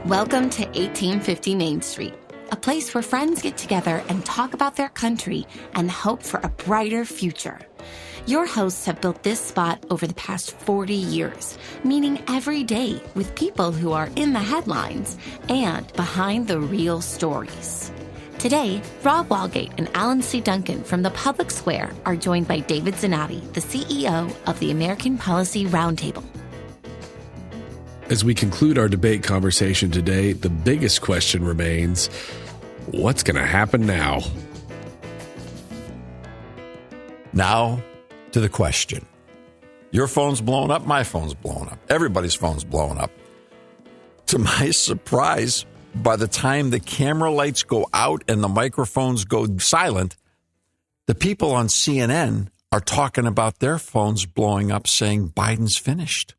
Welcome to 1850 Main Street, a place where friends get together and talk about their country and hope for a brighter future. Your hosts have built this spot over the past 40 years, meeting every day with people who are in the headlines and behind the real stories. Today, Rob Walgate and Alan C. Duncan from the Public Square are joined by David Zanotti, the CEO of the American Policy Roundtable. As we conclude our debate conversation today, the biggest question remains, what's going to happen now? Now to the question. Your phone's blown up, my phone's blown up. Everybody's phone's blown up. To my surprise, by the time the camera lights go out and the microphones go silent, the people on CNN are talking about their phones blowing up, saying Biden's finished.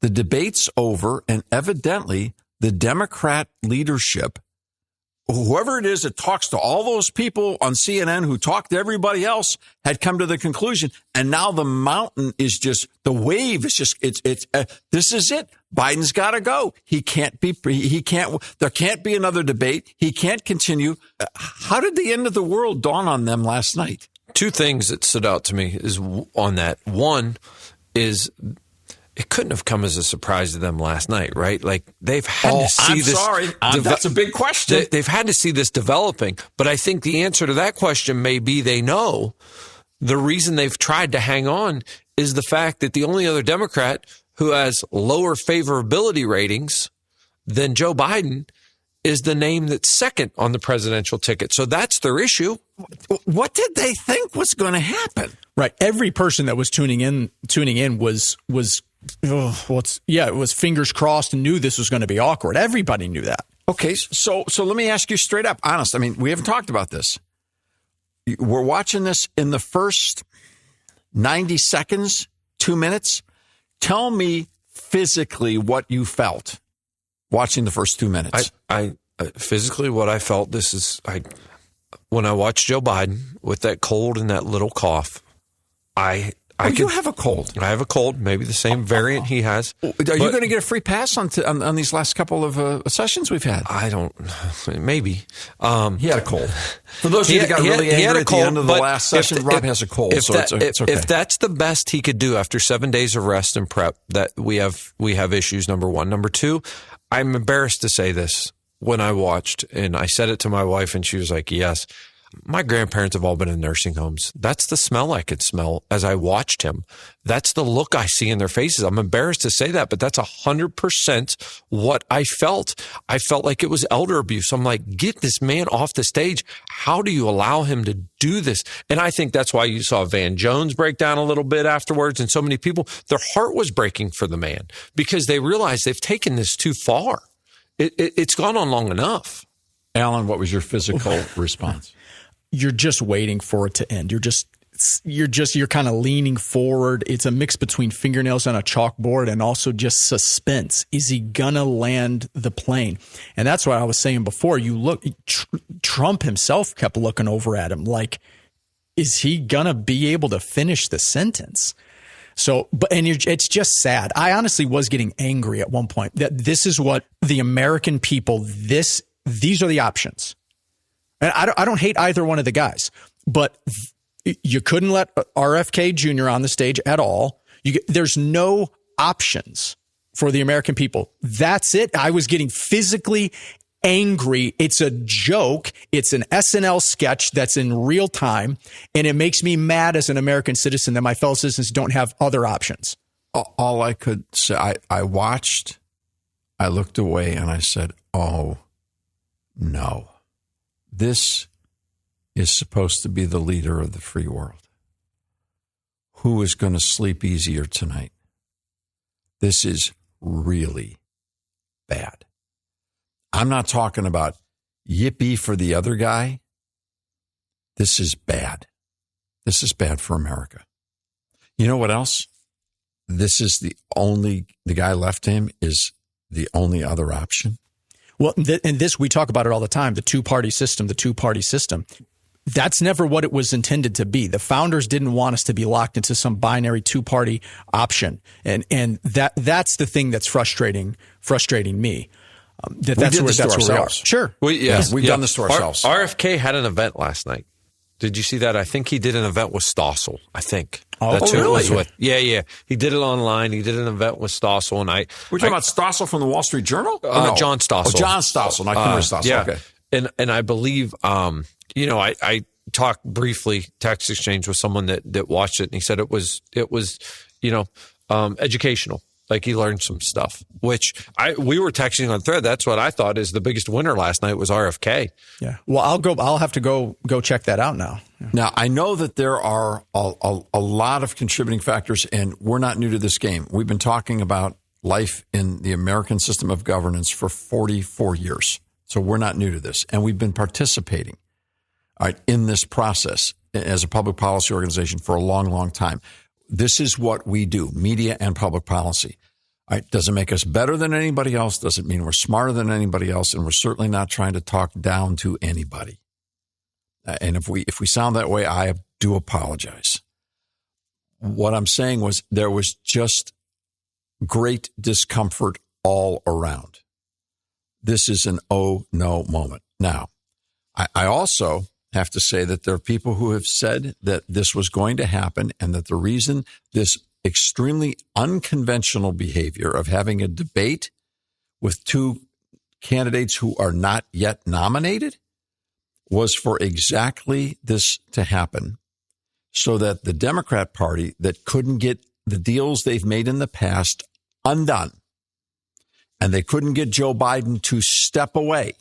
The debate's over, and evidently the Democrat leadership, whoever it is that talks to all those people on CNN who talk to everybody else, had come to the conclusion. And now the mountain is just, the wave is just, this is it. Biden's got to go. There can't be another debate. He can't continue. How did the end of the world dawn on them last night? Two things that stood out to me is on that. One is, it couldn't have come as a surprise to them last night, right? Like, they've had to see this. I'm sorry. That's a big question. They've had to see this developing. But I think the answer to that question may be they know the reason they've tried to hang on is the fact that the only other Democrat who has lower favorability ratings than Joe Biden is the name that's second on the presidential ticket. So that's their issue. What did they think was going to happen? Right. Every person that was tuning in was it was fingers crossed and knew this was going to be awkward. Everybody knew that. Okay, so let me ask you straight up, honest. I mean, we haven't talked about this. We're watching this in the first 90 seconds, 2 minutes. Tell me physically what you felt watching the first 2 minutes. I physically what I felt, when I watched Joe Biden with that cold and that little cough, you have a cold. I have a cold, maybe the same variant he has. Are you going to get a free pass on these last couple of sessions we've had? I don't, maybe. He had a cold. For those of you that got really angry at the end of the last session, Rob has a cold, it's okay. If that's the best he could do after 7 days of rest and prep, that we have issues, number one. Number two, I'm embarrassed to say this. When I watched, and I said it to my wife, and she was like, yes. My grandparents have all been in nursing homes. That's the smell I could smell as I watched him. That's the look I see in their faces. I'm embarrassed to say that, but that's 100% what I felt. I felt like it was elder abuse. I'm like, get this man off the stage. How do you allow him to do this? And I think that's why you saw Van Jones break down a little bit afterwards, and so many people, their heart was breaking for the man because they realized they've taken this too far. It's gone on long enough. Alan, what was your physical response? You're just waiting for it to end. You're kind of leaning forward. It's a mix between fingernails on a chalkboard and also just suspense. Is he gonna land the plane? And that's what I was saying before. You look, Trump himself kept looking over at him like, is he gonna be able to finish the sentence? So, it's just sad. I honestly was getting angry at one point that this is what the American people, these are the options. And I don't hate either one of the guys, but you couldn't let RFK Jr. on the stage at all. There's no options for the American people. That's it. I was getting physically angry. It's a joke. It's an SNL sketch that's in real time. And it makes me mad as an American citizen that my fellow citizens don't have other options. All I could say, I watched, I looked away and I said, oh, no. This is supposed to be the leader of the free world. Who is going to sleep easier tonight? This is really bad. I'm not talking about yippee for the other guy. This is bad. This is bad for America. You know what else? This is the guy left to him is the only other option. Well, and this, we talk about it all the time, the two-party system. That's never what it was intended to be. The founders didn't want us to be locked into some binary two-party option. And that's the thing that's frustrating me. That's where we are. Sure. We've done this to ourselves. RFK had an event last night. Did you see that? I think he did an event with Stossel. I think. That's who really? it was with. Yeah. He did it online. He did an event with Stossel, and we're talking about Stossel from the Wall Street Journal. John Stossel. Oh, John Stossel, not Henry Stossel. Yeah. Okay. And I believe, I talked briefly, text exchange with someone that watched it, and he said it was educational. Like he learned some stuff, which we were texting on thread. That's what I thought is the biggest winner last night was RFK. Yeah. Well, I'll have to go check that out now. Yeah. Now, I know that there are a lot of contributing factors, and we're not new to this game. We've been talking about life in the American system of governance for 44 years. So we're not new to this. And we've been participating in this process as a public policy organization for a long, long time. This is what we do, media and public policy. Doesn't make us better than anybody else. Doesn't mean we're smarter than anybody else. And we're certainly not trying to talk down to anybody. And if we sound that way, I do apologize. What I'm saying was there was just great discomfort all around. This is an oh no moment. Now, I also have to say that there are people who have said that this was going to happen and that the reason this extremely unconventional behavior of having a debate with two candidates who are not yet nominated was for exactly this to happen, so that the Democrat Party that couldn't get the deals they've made in the past undone, and they couldn't get Joe Biden to step away,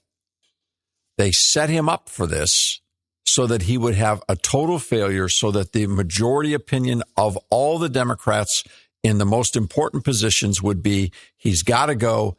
they set him up for this so that he would have a total failure, so that the majority opinion of all the Democrats in the most important positions would be, he's got to go,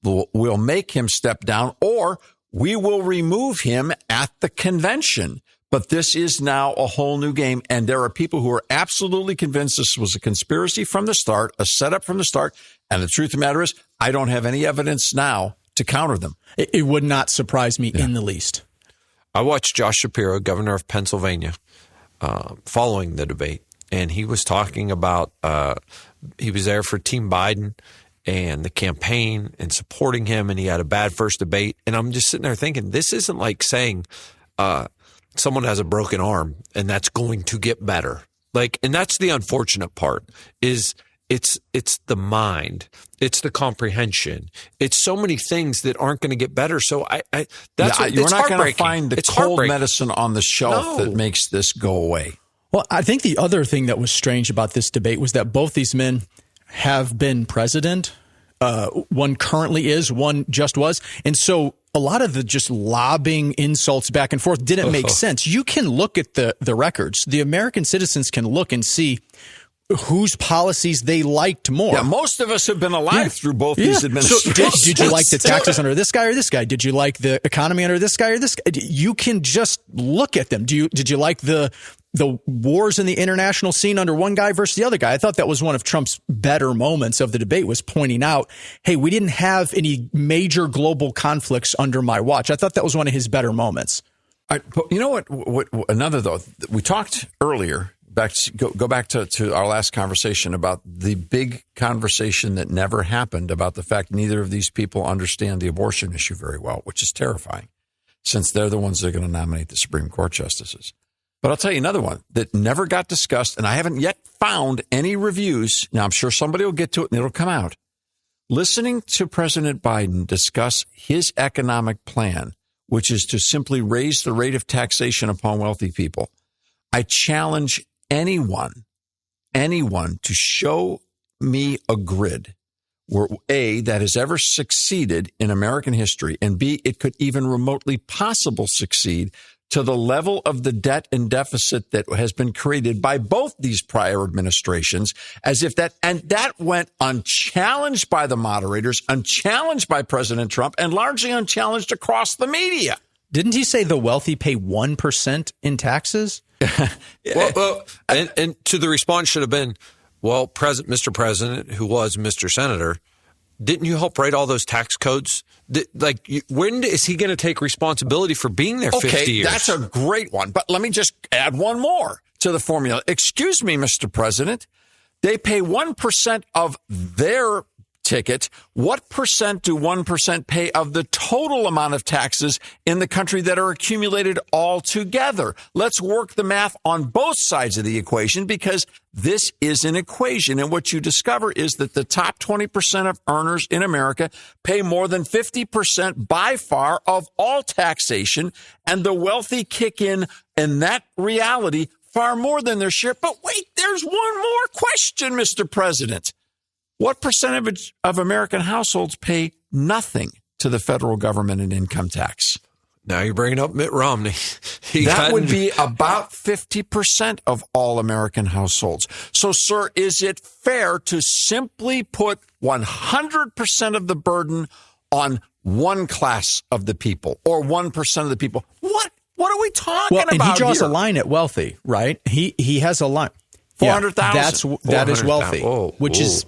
we'll make him step down, or we will remove him at the convention. But this is now a whole new game, and there are people who are absolutely convinced this was a conspiracy from the start, a setup from the start, and the truth of the matter is, I don't have any evidence now to counter them. It would not surprise me in the least. I watched Josh Shapiro, governor of Pennsylvania, following the debate, and he was talking about he was there for Team Biden and the campaign and supporting him, and he had a bad first debate. And I'm just sitting there thinking, this isn't like saying someone has a broken arm and that's going to get better. And that's the unfortunate part is it's the mind, it's the comprehension, it's so many things that aren't going to get better. So you're not going to find the cold medicine on the shelf that makes this go away. Well, I think the other thing that was strange about this debate was that both these men have been president. One currently is, one just was. And so a lot of the just lobbing insults back and forth didn't make sense. You can look at the records. The American citizens can look and see whose policies they liked more. Yeah, most of us have been alive through both these administrations. So did you like the taxes under this guy or this guy? Did you like the economy under this guy or this guy? You can just look at them. Did you like the wars in the international scene under one guy versus the other guy? I thought that was one of Trump's better moments of the debate, was pointing out, hey, we didn't have any major global conflicts under my watch. I thought that was one of his better moments. But you know what another, though, we talked earlier, go back to our last conversation about the big conversation that never happened about the fact neither of these people understand the abortion issue very well, which is terrifying, since they're the ones that are going to nominate the Supreme Court justices. But I'll tell you another one that never got discussed, and I haven't yet found any reviews. Now, I'm sure somebody will get to it and it'll come out. Listening to President Biden discuss his economic plan, which is to simply raise the rate of taxation upon wealthy people, I challenge anyone to show me a grid where A, that has ever succeeded in American history, and B, it could even remotely possible succeed to the level of the debt and deficit that has been created by both these prior administrations, as if that went unchallenged by the moderators, unchallenged by President Trump, and largely unchallenged across the media. Didn't he say the wealthy pay 1% in taxes? And to the response should have been, well, Mr. President, who was Mr. Senator, didn't you help write all those tax codes? When is he going to take responsibility for being there 50 years? That's a great one. But let me just add one more to the formula. Excuse me, Mr. President. They pay 1% of their ticket, what percent do 1% pay of the total amount of taxes in the country that are accumulated all together? Let's work the math on both sides of the equation, because this is an equation. And what you discover is that the top 20% of earners in America pay more than 50% by far of all taxation, and the wealthy kick in that reality far more than their share. But wait, there's one more question, Mr. President. What percentage of American households pay nothing to the federal government in income tax? Now you're bringing up Mitt Romney. That would be about 50% of all American households. So, sir, is it fair to simply put 100% of the burden on one class of the people, or 1% of the people? What are we talking about? And he draws here? a line at wealthy, right? He has a line. 400,000. That is wealthy, which is.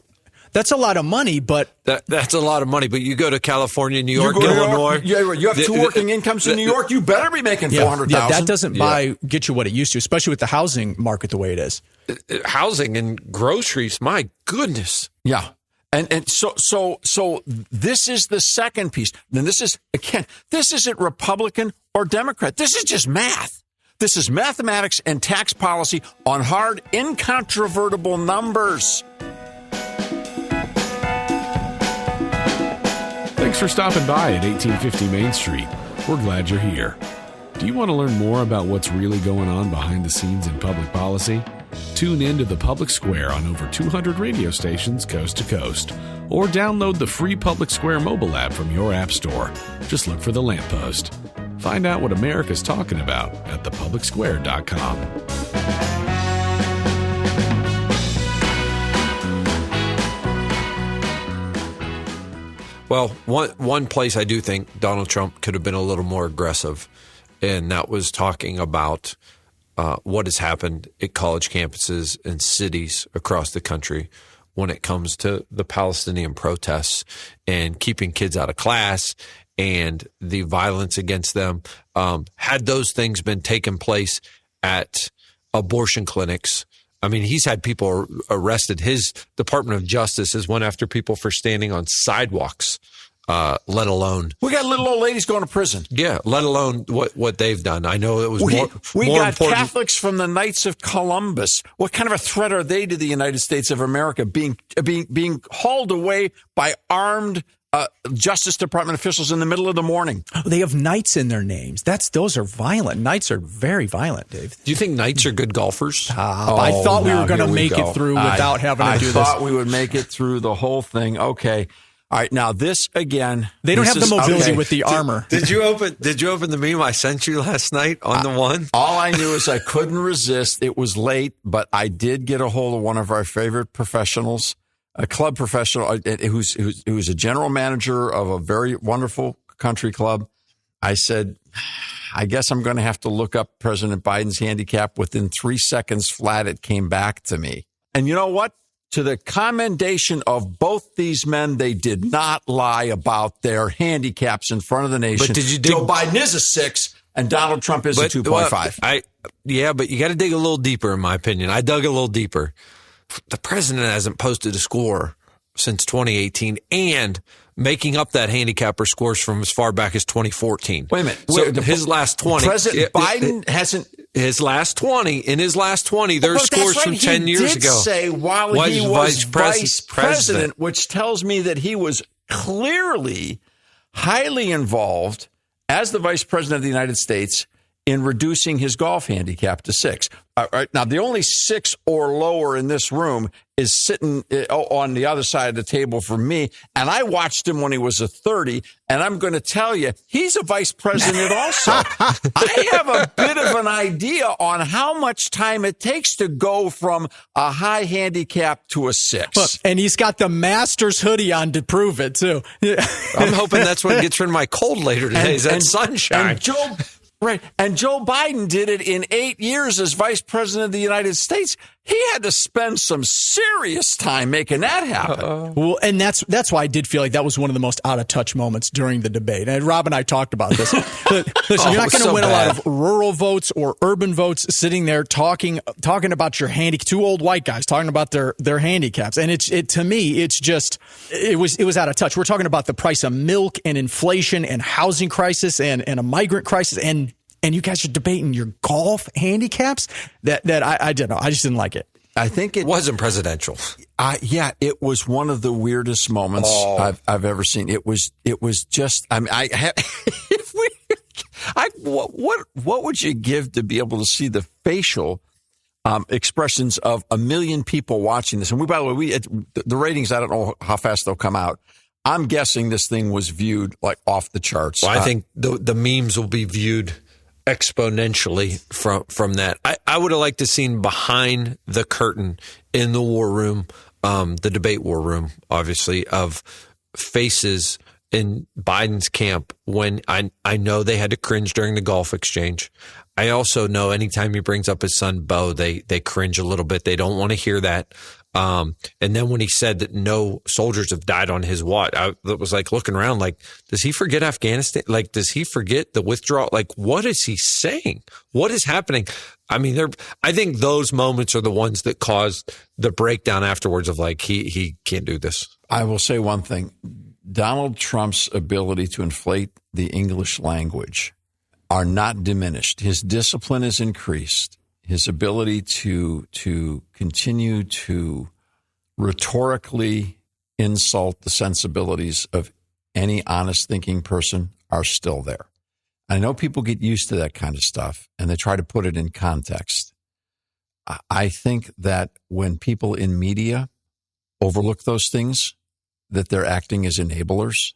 That's a lot of money, but that's a lot of money. But you go to California, New York, Illinois. You have two working incomes in New York. You better be making 400,000. Yeah, that doesn't get you what it used to, especially with the housing market the way it is. Housing and groceries, my goodness. Yeah, and so this is the second piece. And this isn't Republican or Democrat. This is just math. This is mathematics and tax policy on hard, incontrovertible numbers. Thanks for stopping by at 1850 Main Street. We're glad you're here. Do you want to learn more about what's really going on behind the scenes in public policy? Tune in to the Public Square on over 200 radio stations coast to coast. Or download the free Public Square mobile app from your app store. Just look for The Lamppost. Find out what America's talking about at thepublicsquare.com. Well, one place I do think Donald Trump could have been a little more aggressive, and that was talking about what has happened at college campuses and cities across the country when it comes to the Palestinian protests and keeping kids out of class and the violence against them. Had those things been taking place at abortion clinics, I mean, he's had people arrested. His Department of Justice has went after people for standing on sidewalks, let alone. We got little old ladies going to prison. Yeah, let alone what they've done. I know it was we more got important. Catholics from the Knights of Columbus. What kind of a threat are they to the United States of America, being hauled away by armed Justice Department officials in the middle of the morning? They have knights in their names. Those are violent. Knights are very violent, Dave. Do you think knights are good golfers? I thought we were going to make it through without having to do this. I thought we would make it through the whole thing. Okay. All right. Now this again. They don't have the mobility with the armor. Did you open the meme I sent you last night on the one? All I knew is I couldn't resist. It was late, but I did get a hold of one of our favorite professionals, a club professional who's a general manager of a very wonderful country club. I said, I guess I'm going to have to look up President Biden's handicap. Within 3 seconds flat, it came back to me. And you know what? To the commendation of both these men, they did not lie about their handicaps in front of the nation. But did you Joe Biden is a 6 and Donald Trump is a 2.5. But you got to dig a little deeper, in my opinion. I dug a little deeper. The president hasn't posted a score since 2018 and making up that handicapper scores from as far back as 2014. Wait a minute. So his last 20. President Biden hasn't. In his last 20, there's scores from 10 years ago. He did say while he was vice president, which tells me that he was clearly highly involved as the vice president of the United States in reducing his golf handicap to 6. Right now, the only 6 or lower in this room is sitting on the other side of the table from me, and I watched him when he was a 30, and I'm going to tell you, he's a vice president also. I have a bit of an idea on how much time it takes to go from a high handicap to a 6. Look, and he's got the Masters hoodie on to prove it, too. I'm hoping that's what gets rid of my cold later today, is that sunshine. And Right. And Joe Biden did it in 8 years as vice president of the United States. He had to spend some serious time making that happen. Well, and that's why I did feel like that was one of the most out of touch moments during the debate. And Rob and I talked about this. Listen, you're not going to win a lot of rural votes or urban votes sitting there talking about your two old white guys talking about their handicaps. And to me, it was out of touch. We're talking about the price of milk and inflation and housing crisis and a migrant crisis and you guys are debating your golf handicaps. That I didn't know. I just didn't like it. I think it wasn't presidential. Yeah, it was one of the weirdest moments I've ever seen. It was just. I mean, what would you give to be able to see the facial expressions of 1 million people watching this? And by the way, the ratings, I don't know how fast they'll come out. I'm guessing this thing was viewed like off the charts. Well, I think the memes will be viewed exponentially from that. I would have liked to seen behind the curtain in the war room, the debate war room, obviously, of faces in Biden's camp when I know they had to cringe during the golf exchange. I also know anytime he brings up his son, Bo, they cringe a little bit. They don't want to hear that. And then when he said that no soldiers have died on his watch, I was like looking around like, does he forget Afghanistan? Like, does he forget the withdrawal? Like, what is he saying? What is happening? I mean, I think those moments are the ones that caused the breakdown afterwards of like, he can't do this. I will say one thing. Donald Trump's ability to inflate the English language are not diminished. His discipline is increased. His ability to continue to rhetorically insult the sensibilities of any honest thinking person are still there. I know people get used to that kind of stuff and they try to put it in context. I think that when people in media overlook those things, that they're acting as enablers.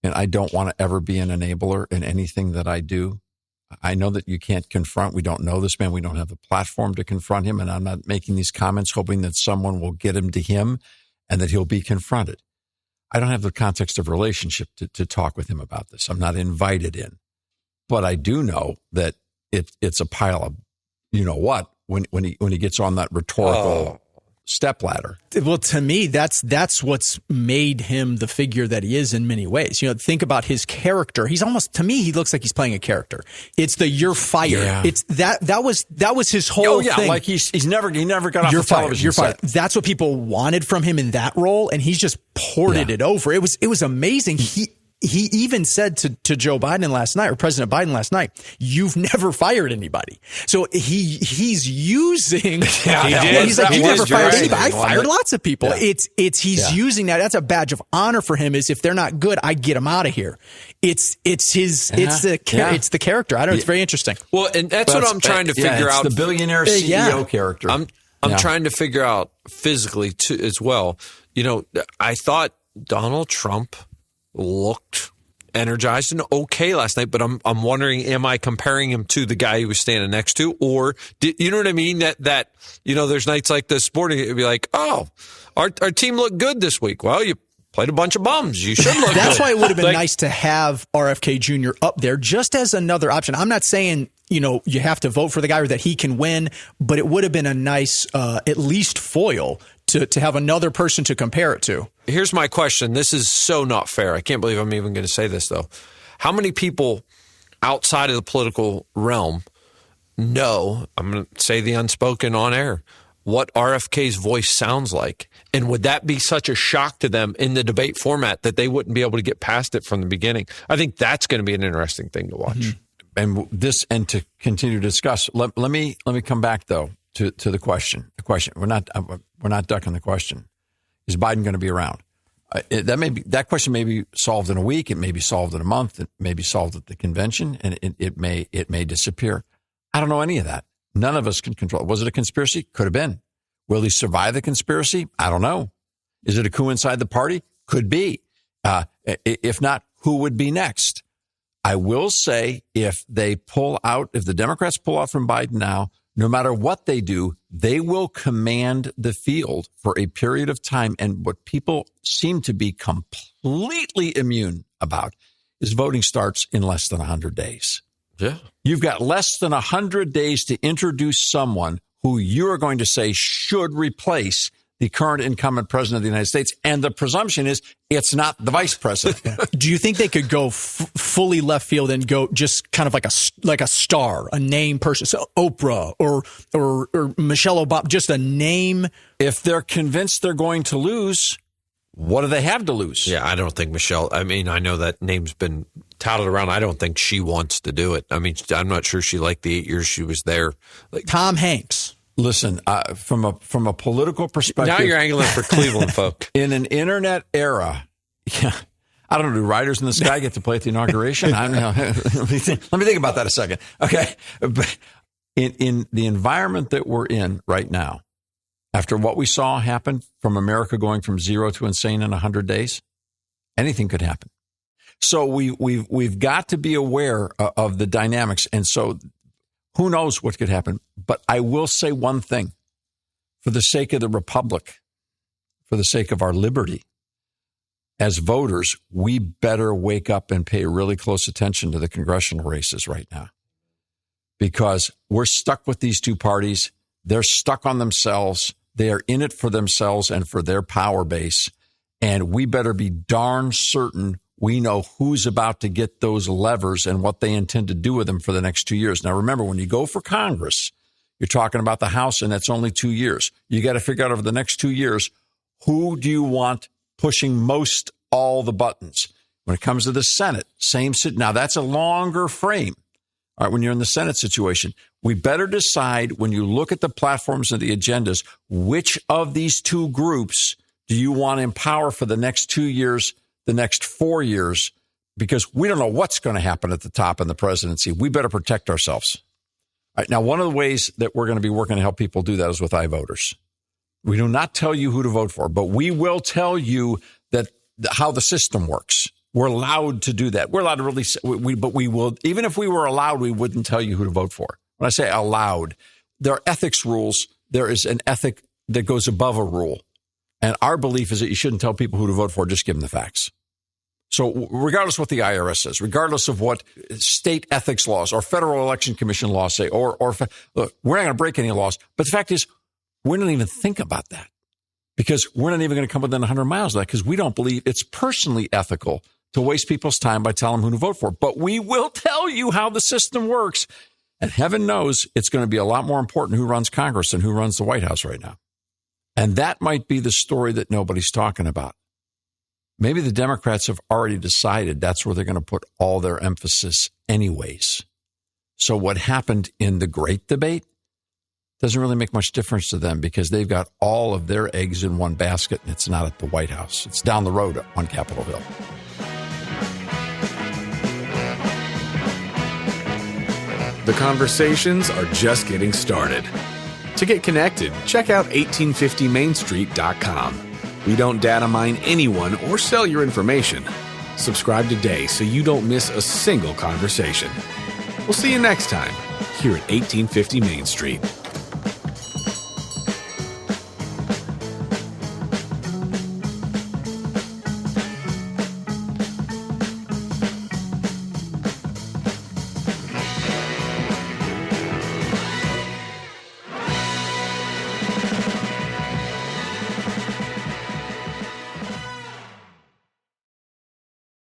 And I don't want to ever be an enabler in anything that I do. I know that you can't confront. We don't know this man. We don't have the platform to confront him. And I'm not making these comments hoping that someone will get him to him and that he'll be confronted. I don't have the context of relationship to talk with him about this. I'm not invited in. But I do know that it's a pile of, you know what, when he gets on that rhetorical stepladder. Well, to me, that's what's made him the figure that he is in many ways. You know, think about his character. He's almost, to me, he looks like he's playing a character. It's the "you're fired." Yeah. It's that was his whole thing. Like he never got off the television You're set. fired. That's what people wanted from him in that role, and he's just ported it over. It was amazing. He even said to Joe Biden last night, or President Biden last night, "You've never fired anybody." So he's using. He's like, "You never fired anybody. I fired lots of people." Yeah. He's using that. That's a badge of honor for him. Is if they're not good, I get them out of here. It's the character. I don't know. It's very interesting. Well, and that's what I'm trying to figure out. The billionaire CEO character. I'm trying to figure out physically too as well. You know, I thought Donald Trump looked energized and okay last night, but I'm wondering, am I comparing him to the guy he was standing next to, or you know what I mean? That you know, there's nights like this sporting, it'd be like, oh, our team looked good this week. Well, you played a bunch of bums. You should look That's good. why it would have been nice to have RFK Jr. up there just as another option. I'm not saying, you know, you have to vote for the guy or that he can win, but it would have been a nice, at least foil to have another person to compare it to. Here's my question. This is so not fair. I can't believe I'm even going to say this, though. How many people outside of the political realm know, I'm going to say the unspoken on air, what RFK's voice sounds like? And would that be such a shock to them in the debate format that they wouldn't be able to get past it from the beginning? I think that's going to be an interesting thing to watch. Mm-hmm. And to continue to discuss. Let me come back though to the question. We're not ducking the question. Is Biden going to be around? That question may be solved in a week. It may be solved in a month. It may be solved at the convention, and it may disappear. I don't know any of that. None of us can control. Was it a conspiracy? Could have been. Will he survive the conspiracy? I don't know. Is it a coup inside the party? Could be. If not, who would be next? I will say if the Democrats pull out from Biden now, no matter what they do, they will command the field for a period of time. And what people seem to be completely immune about is voting starts in less than 100 days. Yeah. You've got less than 100 days to introduce someone who you're going to say should replace the current incumbent president of the United States. And the presumption is it's not the vice president. Do you think they could go fully left field and go just kind of like a star, a name person, so Oprah or Michelle Obama, just a name? If they're convinced they're going to lose, what do they have to lose? Yeah, I don't think Michelle, I mean, I know that name's been touted around. I don't think she wants to do it. I mean, I'm not sure she liked the 8 years she was there. Like, Tom Hanks. Listen, from a political perspective. Now you're angling for Cleveland folk. In an internet era, yeah, I don't know, do Riders in the Sky get to play at the inauguration? I don't know. Let me think about that a second. Okay. But in the environment that we're in right now, after what we saw happen from America going from zero to insane in 100 days, anything could happen. So we've got to be aware of the dynamics. And so who knows what could happen? But I will say one thing. For the sake of the republic, for the sake of our liberty, as voters, we better wake up and pay really close attention to the congressional races right now. Because we're stuck with these two parties. They're stuck on themselves. They are in it for themselves and for their power base. And we better be darn certain we know who's about to get those levers and what they intend to do with them for the next 2 years. Now, remember, when you go for Congress, you're talking about the House, and that's only 2 years. You got to figure out over the next 2 years, who do you want pushing most all the buttons? When it comes to the Senate, same sit. Now, that's a longer frame. All right, when you're in the Senate situation, we better decide when you look at the platforms and the agendas, which of these two groups do you want to empower for the next 2 years, the next 4 years, because we don't know what's going to happen at the top in the presidency. We better protect ourselves. All right, now, one of the ways that we're going to be working to help people do that is with iVoters. We do not tell you who to vote for, but we will tell you that how the system works. We're allowed to do that. We're allowed to release, but we will, even if we were allowed, we wouldn't tell you who to vote for. When I say allowed, there are ethics rules. There is an ethic that goes above a rule. And our belief is that you shouldn't tell people who to vote for, just give them the facts. So regardless of what the IRS says, regardless of what state ethics laws or Federal Election Commission laws say, look, we're not going to break any laws. But the fact is, we don't even think about that because we're not even going to come within 100 miles of that because we don't believe it's personally ethical to waste people's time by telling them who to vote for. But we will tell you how the system works. And heaven knows it's going to be a lot more important who runs Congress than who runs the White House right now. And that might be the story that nobody's talking about. Maybe the Democrats have already decided that's where they're going to put all their emphasis anyways. So what happened in the great debate doesn't really make much difference to them because they've got all of their eggs in one basket, and it's not at the White House. It's down the road on Capitol Hill. The conversations are just getting started. To get connected, check out 1850mainstreet.com. We don't data mine anyone or sell your information. Subscribe today so you don't miss a single conversation. We'll see you next time here at 1850 Main Street.